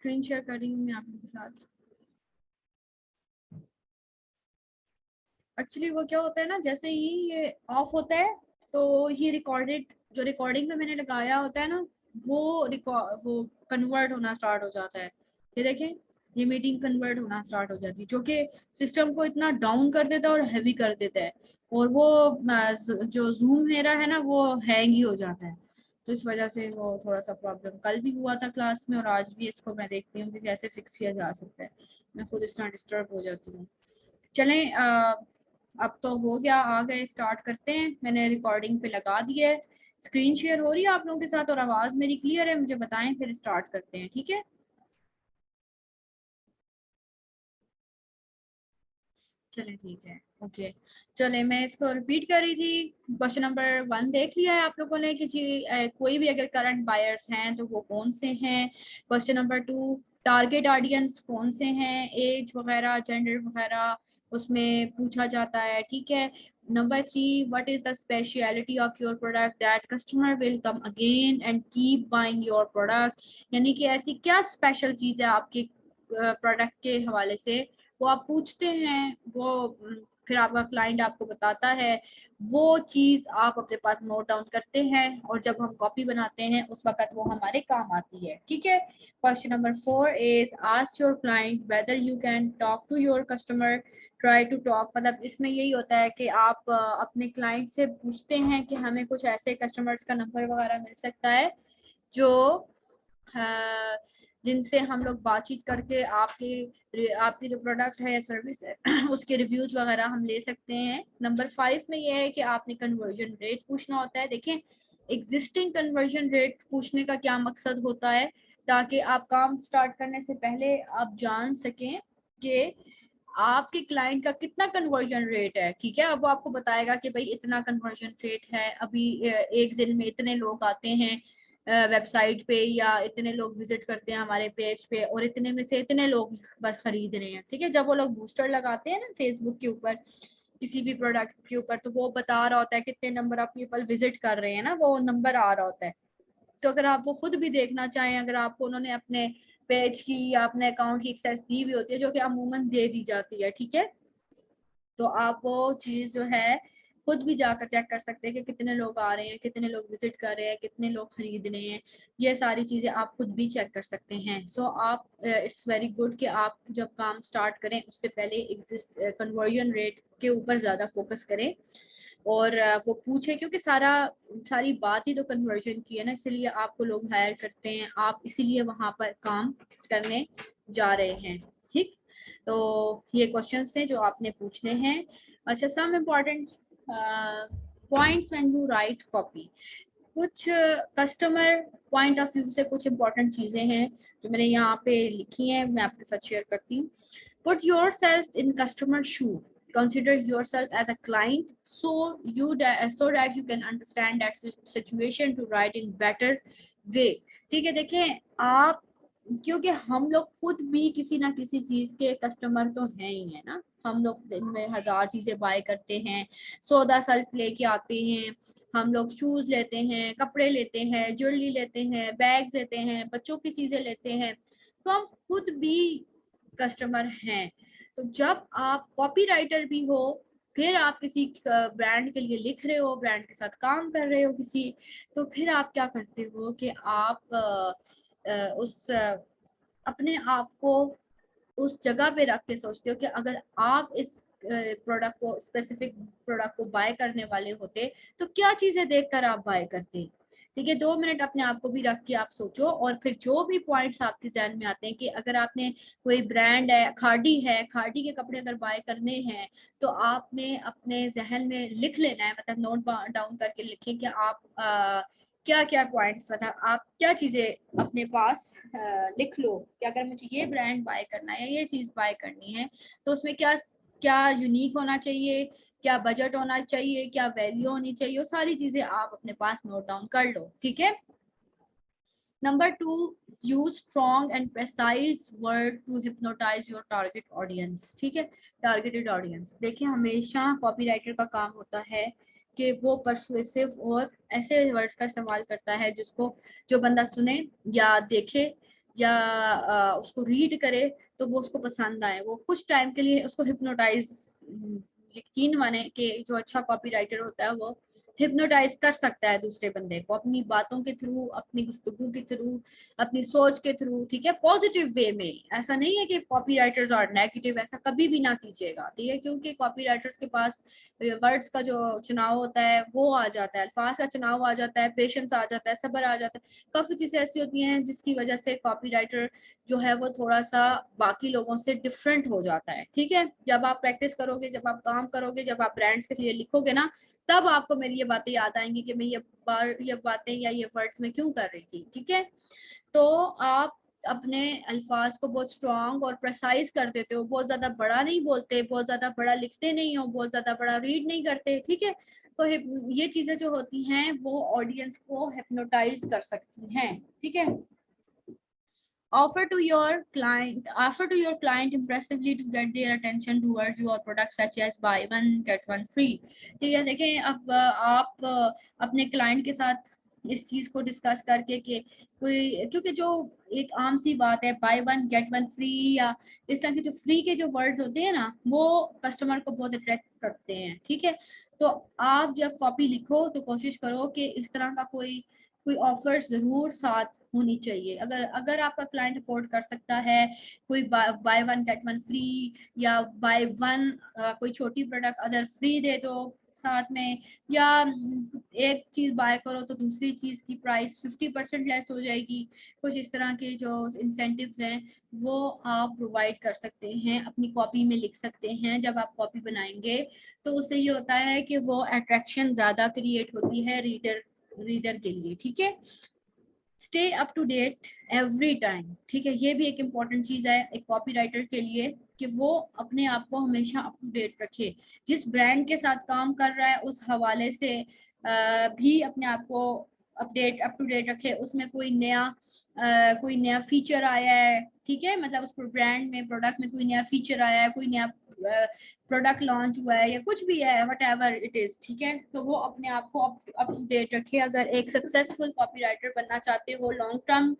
Screen share कर रही हूँ मैं आप लोगों के साथ। एक्चुअली वो क्या होता है ना, जैसे ही ये ऑफ होता है तो ये रिकॉर्डेड, जो रिकॉर्डिंग में मैंने लगाया होता है ना, वो कन्वर्ट होना स्टार्ट हो जाता है। ये देखें, ये मीटिंग कन्वर्ट होना स्टार्ट हो जाती है, जो कि सिस्टम को इतना डाउन कर देता है और हैवी कर देता है। और वो जो जूम मेरा है ना, वो हैंग ही हो जाता है। तो इस वजह से वो थोड़ा सा प्रॉब्लम कल भी हुआ था क्लास में, और आज भी इसको मैं देखती हूँ कि कैसे फिक्स किया जा सकता है। मैं खुद इस तरह डिस्टर्ब हो जाती हूँ। चलें, अब तो हो गया, आ गए, स्टार्ट करते हैं। मैंने रिकॉर्डिंग पे लगा दी है। स्क्रीन शेयर हो रही है आप लोगों के साथ और आवाज़ मेरी क्लियर है? मुझे बताएं, फिर स्टार्ट करते हैं, ठीक है? चलें ठीक है, ओके। चलें, मैं इसको रिपीट कर रही थी। क्वेश्चन नंबर 1 देख लिया है आप लोगों ने कि जी कोई भी अगर करंट बायर्स हैं तो वो कौन से हैं। क्वेश्चन नंबर 2, टारगेट ऑडियंस कौन से हैं, एज वगैरह, जेंडर वगैरह उसमें पूछा जाता है, ठीक है। Number 3, what is the speciality of your product that customer will come again and keep buying your product, यानी कि ऐसी क्या स्पेशल चीज़ है आपके प्रोडक्ट के हवाले से, वो आप पूछते हैं। वो फिर आपका क्लाइंट आपको बताता है, वो चीज़ आप अपने पास नोट डाउन करते हैं, और जब हम कॉपी बनाते हैं उस वक्त वो हमारे काम आती है, ठीक है। Question number 4 is ask your client whether you can talk to your customer, try to talk, मतलब इसमें यही होता है कि आप अपने क्लाइंट से पूछते हैं कि हमें कुछ ऐसे कस्टमर्स का नंबर वगैरह मिल सकता है जो जिनसे हम लोग बातचीत करके आपकी जो प्रोडक्ट है या सर्विस है उसके रिव्यूज वगैरह हम ले सकते हैं। नंबर 5 में ये है कि आपने कन्वर्जन रेट पूछना होता है। देखें, एग्जिस्टिंग कन्वर्जन रेट पूछने का क्या मकसद होता है, ताकि आप काम स्टार्ट करने से पहले आप जान सकें कि आपके क्लाइंट का कितना कन्वर्जन रेट है, ठीक है। अब वो आपको बताएगा कि भाई इतना कन्वर्जन रेट है, अभी एक दिन में इतने लोग आते हैं वेबसाइट पे, या इतने लोग विजिट करते हैं हमारे पेज पे, और इतने में से इतने लोग बस खरीद रहे हैं, ठीक है। जब वो लोग बूस्टर लगाते हैं ना फेसबुक के ऊपर किसी भी प्रोडक्ट के ऊपर, तो वो बता रहा होता है कितने नंबर ऑफ पीपल विजिट कर रहे हैं ना, वो नंबर आ रहा होता है। तो अगर आप वो खुद भी देखना चाहें, अगर आपको उन्होंने अपने पेज की या अपने अकाउंट की एक्सेस दी हुई होती है, जो कि अमूमन दे दी जाती है, ठीक है, तो आप वो चीज़ जो है खुद भी जाकर चेक कर सकते हैं कि कितने लोग आ रहे हैं, कितने लोग विजिट कर रहे हैं, कितने लोग खरीद रहे हैं। ये सारी चीज़ें आप खुद भी चेक कर सकते हैं। सो आप इट्स वेरी गुड कि आप जब काम स्टार्ट करें उससे पहले एग्जिस्ट कन्वर्जन रेट के ऊपर ज़्यादा फोकस करें, और वो पूछे, क्योंकि सारी बात ही तो कन्वर्जन की है ना, इसलिए आपको लोग हायर करते हैं, आप इसीलिए वहाँ पर काम करने जा रहे हैं, ठीक। तो ये क्वेश्चंस थे जो आपने पूछने हैं। अच्छा, some important points when you write copy. कुछ कस्टमर पॉइंट ऑफ व्यू से कुछ इंपॉर्टेंट चीज़ें हैं जो मैंने यहाँ पे लिखी हैं, मैं आपके साथ शेयर करती हूँ। Put your self in customer shoe, consider yourself as a client, so that you can understand that situation to write in better way, ठीक है। देखें आप, क्योंकि हम लोग खुद भी किसी ना किसी चीज के कस्टमर तो हैं ही है ना, हम लोग दिन में 1000 चीजें बाय करते हैं, सौदा सेल्फ लेके आते हैं, हम लोग शूज लेते हैं, कपड़े लेते हैं, ज्वेलरी लेते हैं, बैग्स लेते हैं, बच्चों की चीजें लेते हैं, तो हम खुद भी कस्टमर हैं। तो जब आप कॉपी राइटर भी हो, फिर आप किसी ब्रांड के लिए लिख रहे हो, ब्रांड के साथ काम कर रहे हो किसी, तो फिर आप क्या करते हो कि आप उस अपने आप को उस जगह पे रख के सोचते हो कि अगर आप इस प्रोडक्ट को, स्पेसिफिक प्रोडक्ट को बाय करने वाले होते तो क्या चीजें देखकर आप बाय करते, ठीक है। 2 मिनट अपने आप को भी रख के आप सोचो, और फिर जो भी पॉइंट्स आपके ध्यान में आते हैं कि अगर आपने कोई ब्रांड है, खाड़ी के कपड़े अगर बाय करने हैं, तो आपने अपने जहन में लिख लेना है, मतलब नोट डाउन करके लिखें कि आप क्या क्या पॉइंट्स, मतलब आप क्या चीजें अपने पास लिख लो कि अगर मुझे ये ब्रांड बाय करना है या ये चीज बाय करनी है, तो उसमें क्या क्या यूनिक होना चाहिए, क्या बजट होना चाहिए, क्या वैल्यू होनी चाहिए, वो सारी चीजें आप अपने पास नोट डाउन कर लो, ठीक है। Number 2, use strong and precise word to hypnotise your target audience, ठीक है। टारगेटेड ऑडियंस, देखिए हमेशा कॉपीराइटर का काम होता है कि वो परसुएसिव और ऐसे वर्ड्स का इस्तेमाल करता है जिसको जो बंदा सुने या देखे या उसको रीड करे तो वो उसको पसंद आए, वो कुछ टाइम के लिए उसको हिप्नोटाइज, यकीन माने कि जो अच्छा कॉपी राइटर होता है वो हिप्नोटाइज कर सकता है दूसरे बंदे को अपनी बातों के थ्रू, अपनी गुफ्तगू के थ्रू, अपनी सोच के थ्रू, ठीक है, पॉजिटिव वे में। ऐसा नहीं है कि कॉपी राइटर्स और नेगेटिव, ऐसा कभी भी ना कीजिएगा, ठीक है, क्योंकि कॉपी राइटर्स के पास वर्ड्स का जो चुनाव होता है वो आ जाता है, अल्फाज का चुनाव आ जाता है, पेशेंस आ जाता है, सब्र आ जाता है, काफ़ी चीज़ें ऐसी होती हैं जिसकी वजह से कॉपी राइटर जो है वो थोड़ा सा बाकी लोगों से डिफरेंट हो जाता है, ठीक है। जब आप प्रैक्टिस करोगे, जब आप काम करोगे, जब आप ब्रांड्स के लिए लिखोगे ना, तब आपको मेरी ये बातें याद आएंगी कि मैं ये बातें या ये वर्ड्स में क्यों कर रही थी, ठीक है। तो आप अपने अल्फाज को बहुत स्ट्रॉन्ग और प्रेसाइज कर देते हो, बहुत ज्यादा बड़ा नहीं बोलते, बहुत ज्यादा बड़ा लिखते नहीं हो, बहुत ज्यादा बड़ा रीड नहीं करते, ठीक है। तो ये चीजें जो होती हैं वो ऑडियंस को हिप्नोटाइज कर सकती हैं, ठीक है। Offer to your client impressively to get their attention towards your product such as buy one get one free। ठीक है, देखें अब आप अपने क्लाइंट के साथ इस चीज को डिस्कस करके कि कोई, क्योंकि जो एक आम सी बात है by one get one free या इस तरह के जो फ्री के जो वर्ड्स होते हैं ना वो कस्टमर को बहुत अट्रैक्ट करते हैं, ठीक है। तो आप जब कॉपी लिखो तो कोशिश करो कि इस तरह का कोई कोई ऑफर जरूर साथ होनी चाहिए। अगर अगर आपका क्लाइंट अफोर्ड कर सकता है कोई by one get one free या बाय वन कोई छोटी प्रोडक्ट अदर फ्री दे दो साथ में, या एक चीज बाय करो तो दूसरी चीज की प्राइस 50% लेस हो जाएगी, कुछ इस तरह के जो इंसेंटिव्स हैं वो आप प्रोवाइड कर सकते हैं, अपनी कॉपी में लिख सकते हैं। जब आप कॉपी बनाएंगे तो उससे ये होता है कि वो अट्रैक्शन ज्यादा क्रिएट होती है रीडर के लिए, ठीक है। Stay up to date every time, ठीक है, ये भी एक इम्पॉर्टेंट चीज है एक कॉपी राइटर के लिए कि वो अपने आप को हमेशा अप टू डेट रखे, जिस ब्रांड के साथ काम कर रहा है उस हवाले से भी अपने आप को अप टू डेट रखे, उसमें कोई नया फीचर आया है, ठीक है, मतलब उस ब्रांड में प्रोडक्ट में कोई नया फीचर आया है, कोई नया प्रोडक्ट लॉन्च हुआ है या कुछ भी है वट एवर इट इज, ठीक है, तो वो अपने आप को अप टू डेट रखे। अगर एक सक्सेसफुल कॉपीराइटर बनना चाहते हो, लॉन्ग टर्म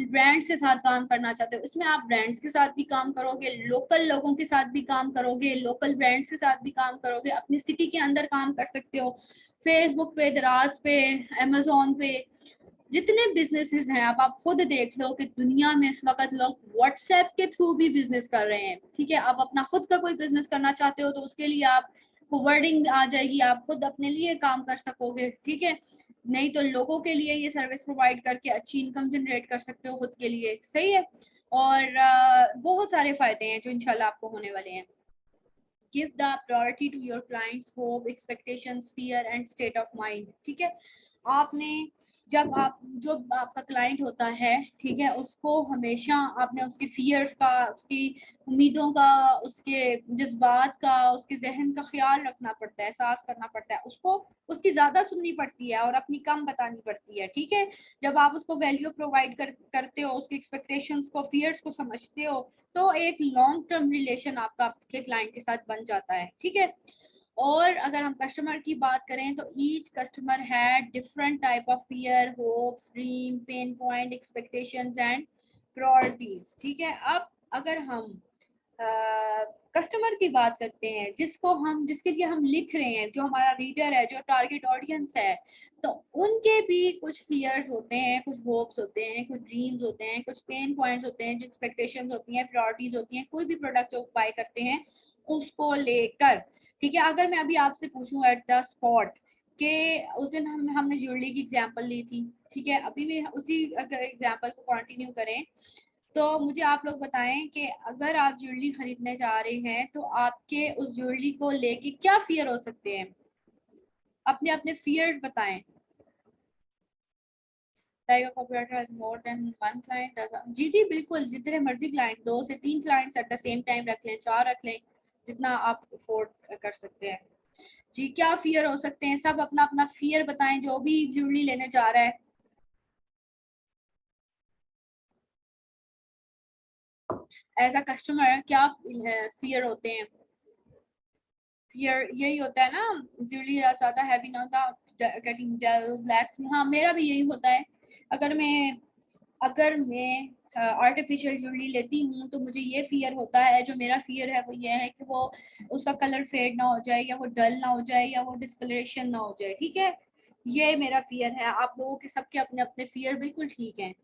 ब्रांड्स के साथ काम करना चाहते हो, इसमें आप ब्रांड्स के साथ भी काम करोगे, लोकल लोगों के साथ भी काम करोगे, लोकल ब्रांड्स के साथ भी काम करोगे, अपनी सिटी के अंदर काम कर सकते हो, फेसबुक पे, दराज पे, अमेजोन पे, जितने बिजनेसेस हैं आप खुद देख लो कि दुनिया में इस वक्त लोग व्हाट्सएप के थ्रू भी बिजनेस कर रहे हैं, ठीक है। आप अपना खुद का कोई बिजनेस करना चाहते हो तो उसके लिए आप वर्डिंग आ जाएगी, आप खुद अपने लिए काम कर सकोगे, ठीक है। नहीं तो लोगों के लिए ये सर्विस प्रोवाइड करके अच्छी इनकम जनरेट कर सकते हो खुद के लिए, सही है। और बहुत सारे फायदे हैं जो इंशाल्लाह आपको होने वाले हैं। Give the priority to your clients hope expectations fear and state of mind, ठीक है। आपने जब आप जो आपका क्लाइंट होता है, ठीक है, उसको हमेशा आपने उसकी फियर्स का, उसकी उम्मीदों का, उसके जज्बात का, उसके जहन का ख्याल रखना पड़ता है, एहसास करना पड़ता है, उसको उसकी ज़्यादा सुननी पड़ती है और अपनी कम बतानी पड़ती है, ठीक है। जब आप उसको वैल्यू प्रोवाइड करते हो, उसकी एक्सपेक्टेशंस को, फियर्स को समझते हो, तो एक लॉन्ग टर्म रिलेशन आपका आपके क्लाइंट के साथ बन जाता है, ठीक है। और अगर हम कस्टमर की बात करें तो each customer had different type of fear, hopes, dream, pain point, expectations and priorities, ठीक है। अब अगर हम कस्टमर की बात करते हैं, जिसके लिए हम लिख रहे हैं, जो हमारा रीडर है, जो टारगेट ऑडियंस है, तो उनके भी कुछ फियर्स होते हैं, कुछ होप्स होते हैं, कुछ ड्रीम्स होते हैं, कुछ पेन पॉइंट्स होते हैं, जो एक्सपेक्टेशंस होती हैं, प्रायोरिटीज होती हैं, कोई भी प्रोडक्ट जो बाय करते हैं उसको लेकर, ठीक है। अगर मैं अभी आपसे पूछूं एट द स्पॉट कि उस दिन हमने ज्वेलरी की एग्जांपल ली थी, ठीक है, अभी भी उसी अगर एग्जांपल को कंटिन्यू करें तो मुझे आप लोग बताएं कि अगर आप ज्वेलरी खरीदने जा रहे हैं तो आपके उस ज्वेलरी को लेके क्या फियर हो सकते हैं, अपने अपने फियर बताएं। जी जी बिल्कुल, जितने मर्जी क्लाइंट, 2 से 3 clients at the same time रख लें, 4 रख लें, जितना आप अफोर्ड कर सकते हैं। जी क्या फियर हो सकते हैं, सब अपना अपना फियर बताएं जो भी ज्वेलरी लेने जा रहा है। एज अ कस्टमर क्या फियर होते हैं। फियर यही होता है ना, ज्वेलरी ज्यादा हैवी ना होता, गेटिंग डल ब्लैक, हाँ मेरा भी यही होता है। अगर मैं आर्टिफिशियल ज्वेलरी लेती हूँ तो मुझे ये फियर होता है, जो मेरा फियर है वो ये है कि वो उसका कलर फेड ना हो जाए, या वो डल ना हो जाए, या वो डिस्कलरेशन ना हो जाए। ठीक है, ये मेरा फियर है। आप लोगों के सबके अपने अपने फियर बिल्कुल ठीक हैं।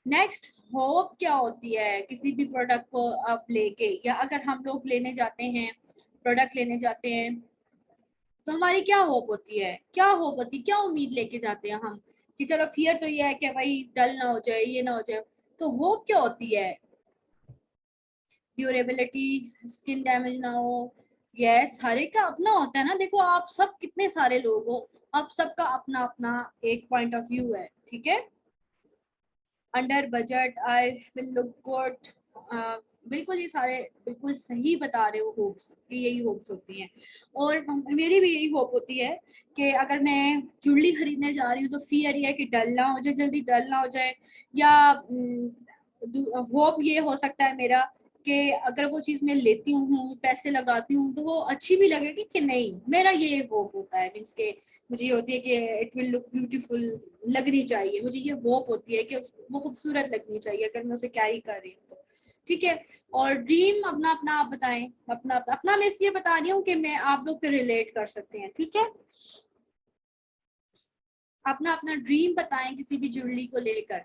नेक्स्ट, होप क्या होती है किसी भी प्रोडक्ट को आप लेके, या अगर हम लोग लेने जाते हैं, प्रोडक्ट लेने जाते हैं, तो हमारी क्या होप होती है, क्या होप होती है, क्या उम्मीद लेके जाते हैं हम, कि चलो फियर तो ये है कि भाई डल ना हो जाए, ये ना हो जाए। तो होप क्या होती है, ड्यूरेबिलिटी, स्किन डैमेज ना हो। यस, हर एक का अपना होता है ना। देखो आप सब कितने सारे लोग हो, आप सबका अपना अपना एक पॉइंट ऑफ व्यू है। ठीक है, under budget, I will look good, बिल्कुल ये सारे बिल्कुल सही बता रहे हो। होप्स की यही होप्स होती हैं, और मेरी भी यही होप होती है कि अगर मैं ज्वेलरी खरीदने जा रही हूँ तो फियर ये है कि डल ना हो जाए, जल्दी डल ना हो जाए। या होप ये हो सकता है मेरा कि अगर वो चीज़ मैं लेती हूँ, पैसे लगाती हूँ, तो वो अच्छी भी लगेगी कि नहीं। मेरा ये होप होता है, मीन्स के मुझे ये होती है कि इट विल लुक ब्यूटीफुल, लगनी चाहिए। मुझे ये होप होती है कि वो खूबसूरत लगनी चाहिए अगर मैं उसे कैरी कर रही हूँ तो। ठीक है, और ड्रीम अपना अपना आप बताएं। अपना अपना अपना मैं इसलिए बता रही हूँ कि मैं आप लोग पे रिलेट कर सकते हैं। ठीक है, अपना अपना ड्रीम बताएं किसी भी ज्वेलरी को लेकर।